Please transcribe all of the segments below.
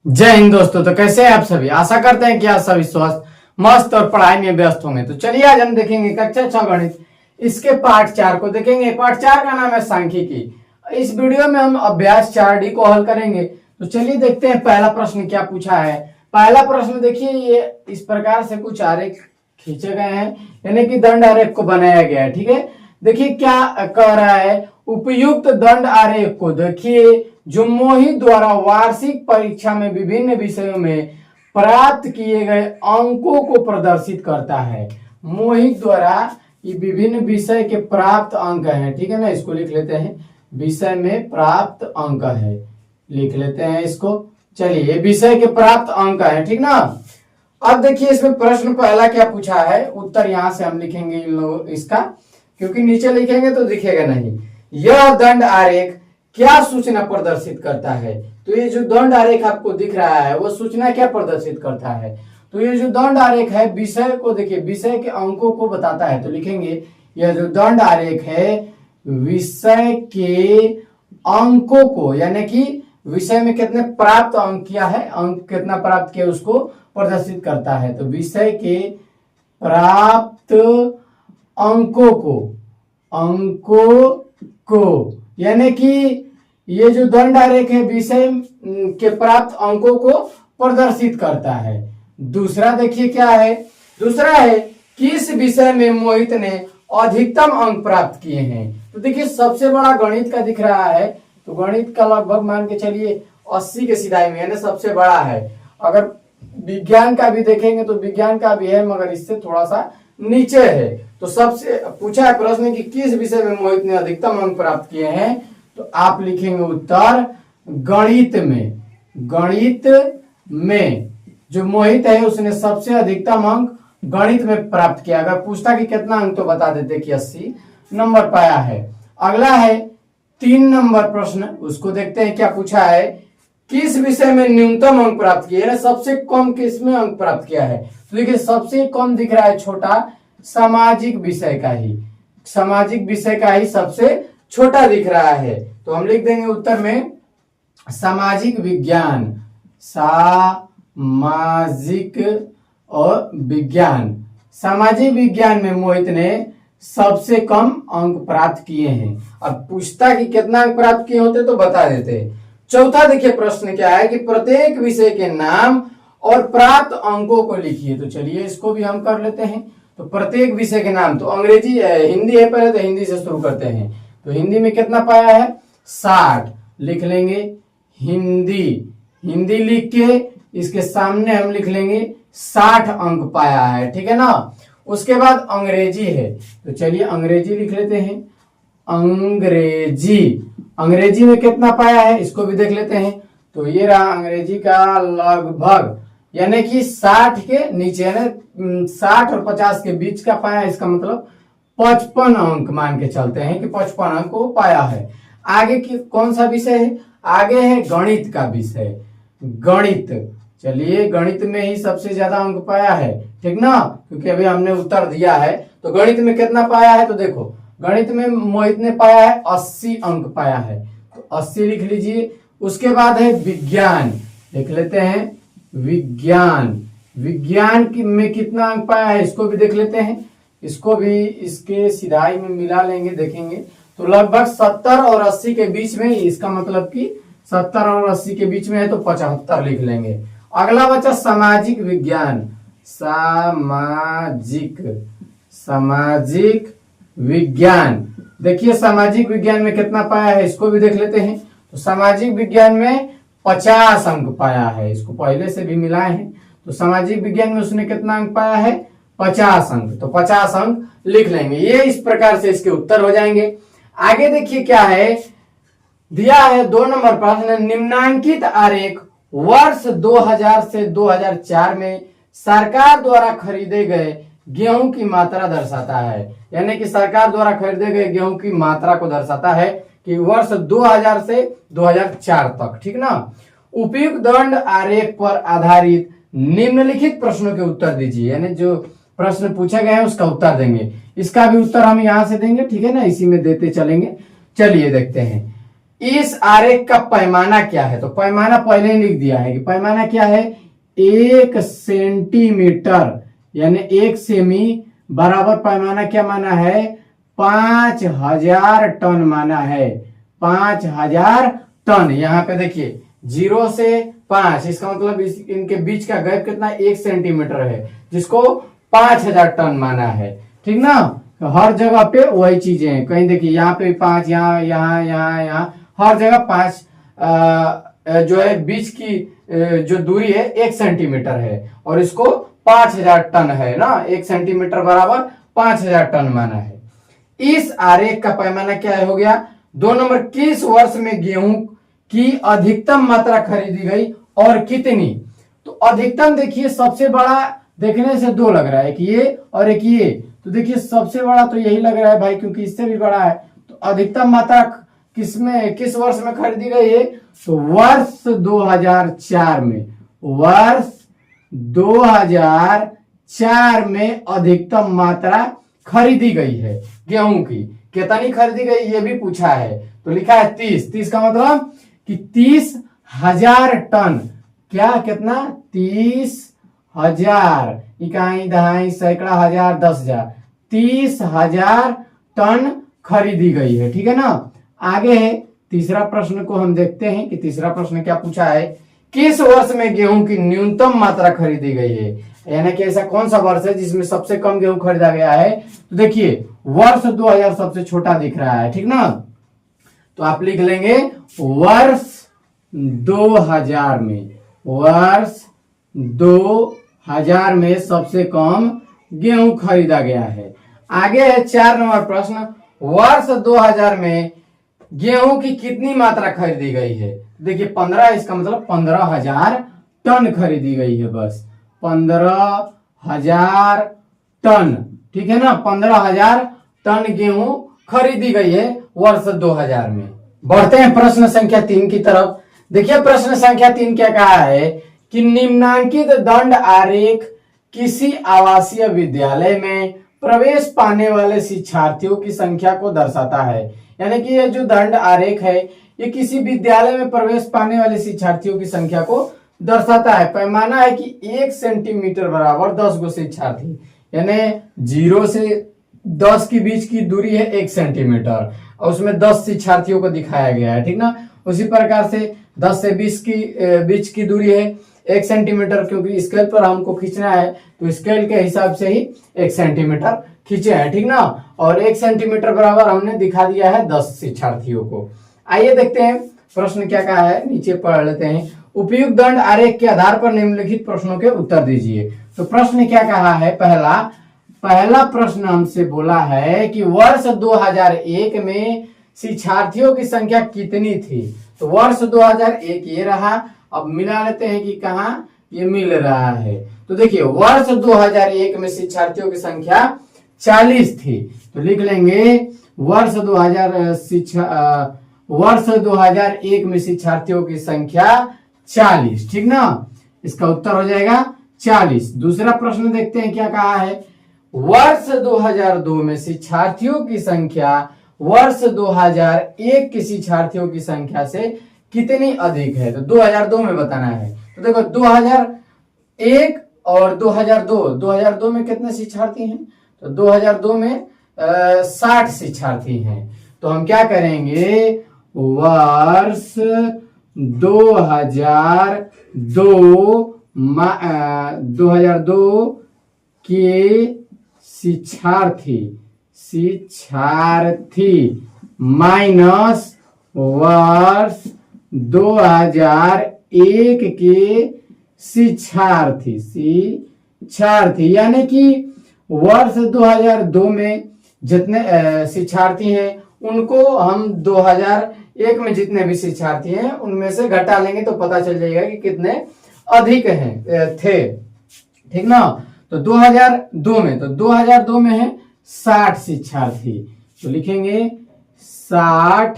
जय हिंद दोस्तों। तो कैसे हैं आप सभी? आशा करते हैं कि आप सभी स्वस्थ मस्त और पढ़ाई में व्यस्त होंगे। तो चलिए आज हम देखेंगे कक्षा 6 गणित इसके पार्ट 4 को देखेंगे। पार्ट 4 का नाम है सांख्यिकी। इस वीडियो में हम अभ्यास 4D को हल करेंगे। तो चलिए देखते हैं पहला प्रश्न क्या पूछा है। पहला प्रश्न देखिए, ये इस प्रकार से कुछ आरेख खींचे गए हैं, यानी कि दंड आरेख को बनाया गया है। ठीक है, देखिए क्या कह रहा है। उपयुक्त दंड आरेख को देखिए जो मोहित द्वारा वार्षिक परीक्षा में विभिन्न विषयों में प्राप्त किए गए अंकों को प्रदर्शित करता है। मोहित द्वारा ये विभिन्न विषय के प्राप्त अंक हैं। ठीक है ना, इसको लिख लेते हैं, विषय में प्राप्त अंक है, लिख लेते हैं इसको। चलिए, विषय के प्राप्त अंक है, ठीक ना। अब देखिए इसमें प्रश्न पहला क्या पूछा है, उत्तर यहां से हम लिखेंगे इन लोग इसका, क्योंकि नीचे लिखेंगे तो दिखेगा नहीं। यह दंड आरेख क्या सूचना प्रदर्शित करता है? तो ये जो दंड आरेख आपको दिख रहा है वो सूचना क्या प्रदर्शित करता है? तो ये जो दंड आरेख है विषय को देखिए, विषय के अंकों को बताता है। तो लिखेंगे यह जो दंड आरेख है विषय के अंकों को, यानी कि विषय में कितने प्राप्त अंक किया है, अंक कितना प्राप्त किया उसको प्रदर्शित करता है। तो विषय के प्राप्त अंकों को यानी कि ये जो दंड आरेख है विषय के प्राप्त अंकों को प्रदर्शित करता है। दूसरा देखिए क्या है, दूसरा है किस विषय में मोहित ने अधिकतम अंक प्राप्त किए हैं। तो देखिए सबसे बड़ा गणित का दिख रहा है, तो गणित का लगभग मान के चलिए 80 के सिधाई में, यानी सबसे बड़ा है। अगर विज्ञान का भी देखेंगे तो विज्ञान का भी है, मगर इससे थोड़ा सा नीचे है। तो सबसे पूछा है प्रश्न कि किस विषय में मोहित ने अधिकतम अंक प्राप्त किए हैं, तो आप लिखेंगे उत्तर गणित में। गणित में जो मोहित है उसने सबसे अधिकतम अंक गणित में प्राप्त किया। अगर पूछता कि कितना अंक तो बता देते कि 80 नंबर पाया है। अगला है 3 नंबर प्रश्न, उसको देखते हैं क्या पूछा है। किस विषय में न्यूनतम अंक प्राप्त किया है, सबसे कम किस में अंक प्राप्त किया है। तो देखिए सबसे कम दिख रहा है छोटा, सामाजिक विषय का ही, सामाजिक विषय का ही सबसे छोटा दिख रहा है। तो हम लिख देंगे उत्तर में सामाजिक विज्ञान, सामाजिक और विज्ञान। सामाजिक विज्ञान में मोहित ने सबसे कम अंक प्राप्त किए हैं। अब पूछता कि कितना अंक प्राप्त किए होते तो बता देते। चौथा देखिए प्रश्न क्या है कि प्रत्येक विषय के नाम और प्राप्त अंकों को लिखिए। तो चलिए इसको भी हम कर लेते हैं। तो प्रत्येक विषय के नाम, तो अंग्रेजी हिंदी है पहले, तो हिंदी से शुरू करते हैं। तो हिंदी में कितना पाया है 60, लिख लेंगे हिंदी। हिंदी लिख के इसके सामने हम लिख लेंगे 60 अंक पाया है, ठीक है ना। उसके बाद अंग्रेजी है, तो चलिए अंग्रेजी लिख लेते हैं। अंग्रेजी, अंग्रेजी में कितना पाया है इसको भी देख लेते हैं। तो ये रहा अंग्रेजी का लगभग, यानी कि 60 के नीचे, यानी 60 और 50 के बीच का पाया, इसका मतलब 55 अंक मान के चलते हैं कि 55 अंक को पाया है। आगे की कौन सा विषय है, आगे है गणित का विषय। गणित, चलिए गणित में ही सबसे ज्यादा अंक पाया है, ठीक ना, क्योंकि अभी हमने उत्तर दिया है। तो गणित में कितना पाया है, तो देखो गणित में मोहित ने पाया है 80 अंक पाया है, तो 80 लिख लीजिए। उसके बाद है विज्ञान, लिख लेते हैं विज्ञान। विज्ञान में कितना अंक पाया है इसको भी देख लेते हैं, इसको भी इसके सिधाई में मिला लेंगे, देखेंगे तो लगभग 70 और 80 के बीच में, इसका मतलब कि 70 और 80 के बीच में है तो 75 लिख लेंगे। अगला बचा सामाजिक विज्ञान। सामाजिक विज्ञान, देखिए सामाजिक विज्ञान में कितना पाया है इसको भी देख लेते हैं। तो सामाजिक विज्ञान में 50 अंक पाया है, इसको पहले से भी मिलाए हैं। तो सामाजिक विज्ञान में उसने कितना अंक पाया है 50 अंक, तो 50 अंक लिख लेंगे। ये इस प्रकार से इसके उत्तर हो जाएंगे। आगे देखिए क्या है, दिया है 2 नंबर प्रश्न। निम्नांकित आरेख वर्ष 2000 से 2004 में सरकार द्वारा खरीदे गए गेहूं की मात्रा दर्शाता है, यानी कि सरकार द्वारा खरीदे गए गेहूं की मात्रा को दर्शाता है कि वर्ष 2000 से 2004 तक, ठीक ना। उपयुक्त दंड आरेख पर आधारित निम्नलिखित प्रश्नों के उत्तर दीजिए, यानी जो प्रश्न पूछे गए हैं उसका उत्तर देंगे। इसका भी उत्तर हम यहां से देंगे, ठीक है ना, इसी में देते चलेंगे। चलिए देखते हैं। इस आरेख का पैमाना क्या है? तो पैमाना पहले ही लिख दिया है कि पैमाना क्या है, 1 सेंटीमीटर, यानी 1 सेमी बराबर पैमाना क्या माना है, 5000 टन माना है, 5000 टन। यहाँ पे देखिए 0 से 5, इसका मतलब इनके बीच का गैप कितना, 1 सेंटीमीटर है, जिसको 5000 टन माना है। ठीक ना, तो हर जगह पे वही चीजें हैं। कहीं देखिए यहाँ पे 5, यहाँ यहाँ यहाँ यहाँ हर जगह 5 जो है बीच की जो दूरी है 1 सेंटीमीटर है, और इसको 5000 टन है ना, 1 सेंटीमीटर बराबर 5000 टन माना है। इस आरेख का पैमाना क्या हो गया? 2 नंबर, किस वर्ष में गेहूं की अधिकतम मात्रा खरीदी गई और कितनी? तो अधिकतम देखिए सबसे बड़ा देखने से 2 लग रहा है, एक ये और एक ये, तो देखिए सबसे बड़ा तो यही लग रहा है भाई, क्योंकि इससे भी बड़ा है। तो अधिकतम मात्रा किस वर्ष में खरीदी गई है? तो वर्ष 2004 में, वर्ष 2004 में अधिकतम मात्रा खरीदी गई है गेहूं की। कितनी खरीदी गई ये भी पूछा है, तो लिखा है 30 का मतलब कि 30,000 टन। क्या कितना? 30,000, इकाई दहाई सैकड़ा हजार 10,000, 30,000 टन खरीदी गई है। ठीक है ना, आगे है तीसरा प्रश्न को हम देखते हैं कि तीसरा प्रश्न क्या पूछा है, किस वर्ष में गेहूं की न्यूनतम मात्रा खरीदी गई है? यानी कि ऐसा कौन सा वर्ष है जिसमें सबसे कम गेहूं खरीदा गया है? तो देखिए वर्ष 2000 सबसे छोटा दिख रहा है। ठीक ना, तो आप लिख लेंगे वर्ष 2000 में, वर्ष 2000 में सबसे कम गेहूं खरीदा गया है। आगे है 4 नंबर प्रश्न, वर्ष 2000 में गेहूं की कितनी मात्रा खरीदी गई है? देखिए 15, इसका मतलब 15,000 टन खरीदी गई है, बस 15,000 टन। ठीक है ना, 15,000 टन गेहूं खरीदी गई है वर्ष 2000 में। बढ़ते हैं प्रश्न संख्या 3 की तरफ। देखिए प्रश्न संख्या 3 क्या कहा है कि निम्नांकित दंड आरेख किसी आवासीय विद्यालय में प्रवेश पाने वाले शिक्षार्थियों की संख्या को दर्शाता है। यानी कि ये जो दंड आरेख है ये किसी विद्यालय में प्रवेश पाने वाले शिक्षार्थियों की संख्या को दर्शाता है। पैमाना है कि 1 सेंटीमीटर बराबर 10 गो शिक्षार्थी, यानी 0 से 10 के बीच की दूरी है 1 सेंटीमीटर, और उसमें 10 शिक्षार्थियों को दिखाया गया है। ठीक ना, उसी प्रकार से 10 से 20 की बीच की दूरी है 1 सेंटीमीटर, क्योंकि स्केल पर हमको खींचना है तो स्केल के हिसाब से ही 1 सेंटीमीटर खींचे हैं। ठीक ना, और 1 सेंटीमीटर बराबर हमने दिखा दिया है 10 शिक्षार्थियों को। आइए देखते हैं प्रश्न क्या कहा है, नीचे पढ़ लेते हैं। उपयुक्त दंड आरेख के आधार पर निम्नलिखित प्रश्नों के उत्तर दीजिए। तो प्रश्न क्या कहा है, पहला प्रश्न हमसे बोला है कि वर्ष 2001 में शिक्षार्थियों की संख्या कितनी थी? तो वर्ष 2001 ये रहा। अब मिला लेते हैं कि कहाँ ये मिल रहा है। तो देखिए वर्ष 2001 में शिक्षार्थियों की संख्या 40 थी, तो लिख लेंगे वर्ष 2001 में शिक्षार्थियों की संख्या 40। ठीक ना, इसका उत्तर हो जाएगा 40। दूसरा प्रश्न देखते हैं क्या कहा है, वर्ष 2002 में शिक्षार्थियों की संख्या वर्ष 2001 के शिक्षार्थियों की संख्या से कितनी अधिक है? तो 2002 में बताना है। तो देखो 2001 और 2002 में कितने शिक्षार्थी हैं? तो 2002 में 60 शिक्षार्थी हैं। तो हम क्या करेंगे, वर्ष 2002 के शिक्षार्थी माइनस वर्ष 2001 के शिक्षार्थी, यानी कि वर्ष 2002 में जितने शिक्षार्थी हैं उनको हम 2001 में जितने भी शिक्षार्थी हैं उनमें से घटा लेंगे तो पता चल जाएगा कि कितने अधिक हैं थे। ठीक ना, तो 2002 में है 60 शिक्षार्थी, तो लिखेंगे 60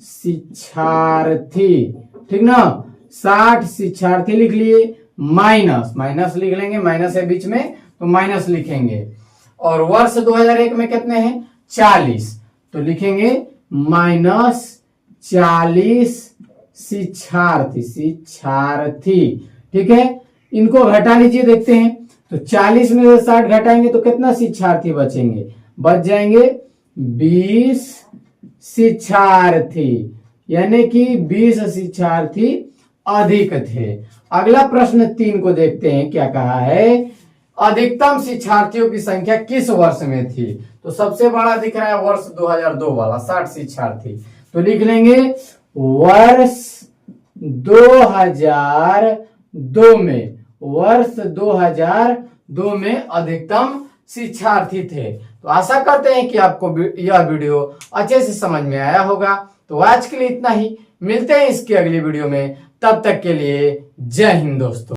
शिक्षार्थी। ठीक ना, 60 शिक्षार्थी लिख लिए, माइनस लिख लेंगे, माइनस है बीच में तो माइनस लिखेंगे। और वर्ष 2001 में कितने हैं? 40, तो लिखेंगे 40 शिक्षार्थी। ठीक है, इनको घटा लीजिए, देखते हैं। तो 40 में से 60 घटाएंगे तो कितना शिक्षार्थी बचेंगे? बच जाएंगे 20 शिक्षार्थी, यानी कि 20 शिक्षार्थी अधिक थे। अगला प्रश्न 3 को देखते हैं, क्या कहा है? अधिकतम शिक्षार्थियों की संख्या किस वर्ष में थी? तो सबसे बड़ा दिख रहा है वर्ष 2002 वाला, 60 शिक्षार्थी। तो लिख लेंगे वर्ष 2002 में, वर्ष 2002 में अधिकतम शिक्षार्थी थे। तो आशा करते हैं कि आपको यह वीडियो अच्छे से समझ में आया होगा। तो आज के लिए इतना ही, मिलते हैं इसकी अगली वीडियो में। तब तक के लिए जय हिंद दोस्तों।